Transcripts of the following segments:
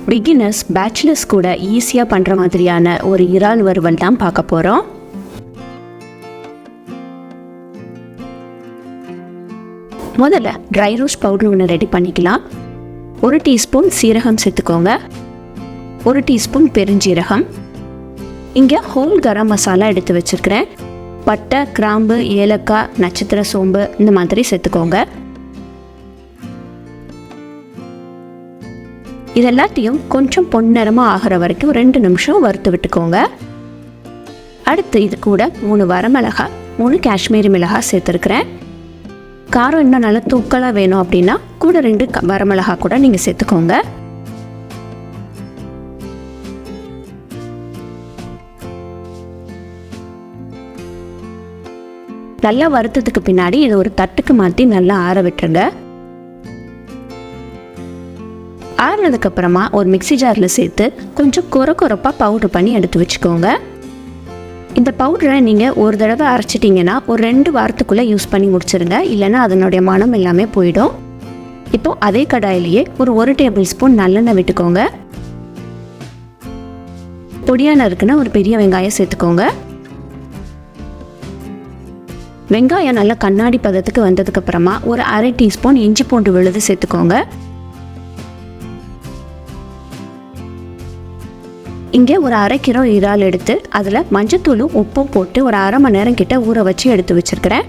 Beginners bachelors கூட ஈஸியாக பண்ணுற மாதிரியான ஒரு இறால் வறுவல் தான் பார்க்க போகிறோம். முதல்ல ட்ரை ரோஸ்ட் பவுடர் ஒன்று ரெடி பண்ணிக்கலாம். 1 டீஸ்பூன் சீரகம் சேர்த்துக்கோங்க, 1 டீஸ்பூன் பெருஞ்சீரகம். இங்கே ஹோல் கரம் மசாலா எடுத்து வச்சுருக்கிறேன். பட்டை, கிராம்பு, ஏலக்காய், நட்சத்திர சோம்பு இந்த மாதிரி சேர்த்துக்கோங்க. இதெல்லாத்தையும் கொஞ்சம் பொன்னிறமாக ஆகிற வரைக்கும் 2 நிமிஷம் வறுத்து விட்டுக்கோங்க. அடுத்து இது கூட 3 வரமிளகாய், 3 காஷ்மீரி மிளகாய் சேர்த்துருக்கிறேன். காரம் இன்னும் நல்லா தூக்கலாக வேணும் அப்படின்னா கூட 2 வரமிளகாய் கூட நீங்கள் சேர்த்துக்கோங்க. நல்லா வறுத்ததுக்கு பின்னாடி இதை ஒரு தட்டுக்கு மாற்றி நல்லா ஆற விட்டுருங்க. ஆறுனதுக்கப்புறமா ஒரு மிக்சி ஜாரில் சேர்த்து கொஞ்சம் கொரப்பாக பவுடர் பண்ணி எடுத்து வச்சுக்கோங்க. இந்த பவுடரை நீங்கள் ஒரு தடவை அரைச்சிட்டிங்கன்னா ஒரு 2 வாரத்துக்குள்ளே யூஸ் பண்ணி முடிச்சிருங்க, இல்லைன்னா அதனுடைய மனம் எல்லாமே போயிடும். இப்போது அதே கடாயிலேயே ஒரு 1 டேபிள் ஸ்பூன் நல்லெண்ணெய் விட்டுக்கோங்க. பொடியாக நறுக்குன்னா ஒரு பெரிய வெங்காயம் சேர்த்துக்கோங்க. வெங்காயம் நல்லா கண்ணாடி பதத்துக்கு வந்ததுக்கப்புறமா ஒரு 1/2 டீஸ்பூன் இஞ்சி பூண்டு விழுது சேர்த்துக்கோங்க. இங்கே ஒரு 1/2 கிலோ இறால் எடுத்து அதில் மஞ்சத்தூளும் உப்பும் போட்டு ஒரு 1/2 மணி நேரம் கிட்ட ஊற வச்சு எடுத்து வச்சுருக்கிறேன்.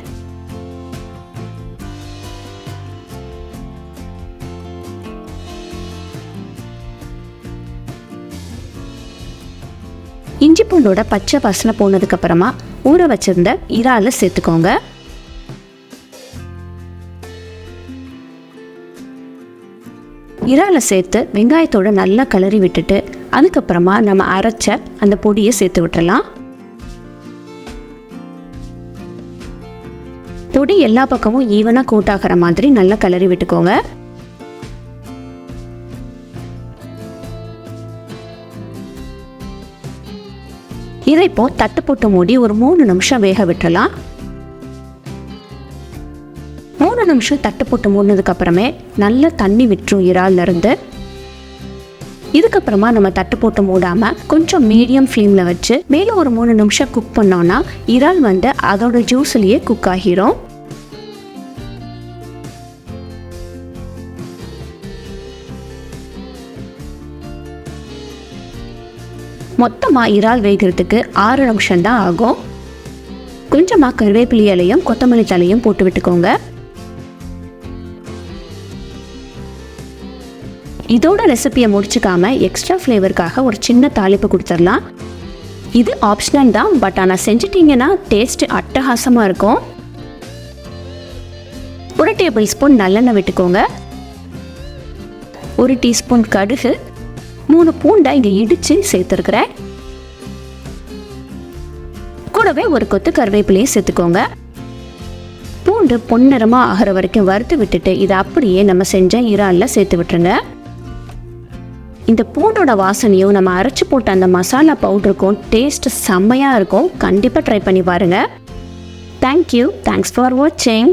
இஞ்சி பூண்டோட பச்சை வாசனை போனதுக்கப்புறமா ஊற வச்சிருந்த இறாலை சேர்த்துக்கோங்க. இறாலை சேர்த்து வெங்காயத்தோட நல்லா கிளறி விட்டுட்டு அதுக்கப்புறமா நம்ம அரைச்ச அந்த பொடியை சேர்த்து விட்டுறலாம். பொடி எல்லா பக்கமும் ஈவனாக கோட் ஆகிற மாதிரி நல்லா கிளறி விட்டுக்கோங்க. இதை இப்போ தட்டு போட்டு மூடி ஒரு 3 நிமிஷம் வேக விட்டுறலாம். 3 நிமிஷம் தட்டு போட்டு மூடினதுக்கு அப்புறமே நல்லா தண்ணி விட்டுரும் இறால்ல இருந்து. இதுக்கப்புறமா நம்ம தட்டு போட்டு மூடாமல் கொஞ்சம் மீடியம் ஃப்ளேமில் வச்சு மேலே ஒரு 3 நிமிஷம் குக் பண்ணோன்னா இறால் அதோட ஜூஸ்லேயே குக் ஆகிரும். மொத்தமாக இறால் வேகிறதுக்கு 6 நிமிஷம் தான் ஆகும். கொஞ்சமாக கருவேப்பிலை இலையும் கொத்தமல்லி தலையும் போட்டு விட்டுக்கோங்க. இதோட ரெசிபியை முடிச்சுக்காம எக்ஸ்ட்ரா ஃப்ளேவருக்காக ஒரு சின்ன தாளிப்பு கொடுத்துடலாம். இது ஆப்ஷனல் தான், பட் ஆனால் செஞ்சிட்டிங்கன்னா டேஸ்ட்டு அட்டகாசமாக இருக்கும். 1 டேபிள் ஸ்பூன் நல்லெண்ணெய் விட்டுக்கோங்க. 1 டீஸ்பூன் கடுகு, 3 பூண்டை இங்கே இடித்து சேர்த்துருக்குறேன். கூடவே ஒரு கொத்து கருவேப்பிலையும் சேர்த்துக்கோங்க. பூண்டு பொன்னிறமாக ஆகிற வரைக்கும் வறுத்து விட்டுட்டு இதை அப்படியே நம்ம செஞ்ச இறாலில் சேர்த்து விட்டுருங்க. இந்த பூண்டோட வாசனையும் நம்ம அரைச்சி போட்ட அந்த மசாலா பவுடருக்கும் டேஸ்ட் செம்மையாக இருக்கும். கண்டிப்பாக ட்ரை பண்ணி பாருங்கள். தேங்க்யூ. தேங்க்ஸ் ஃபார் வாட்சிங்.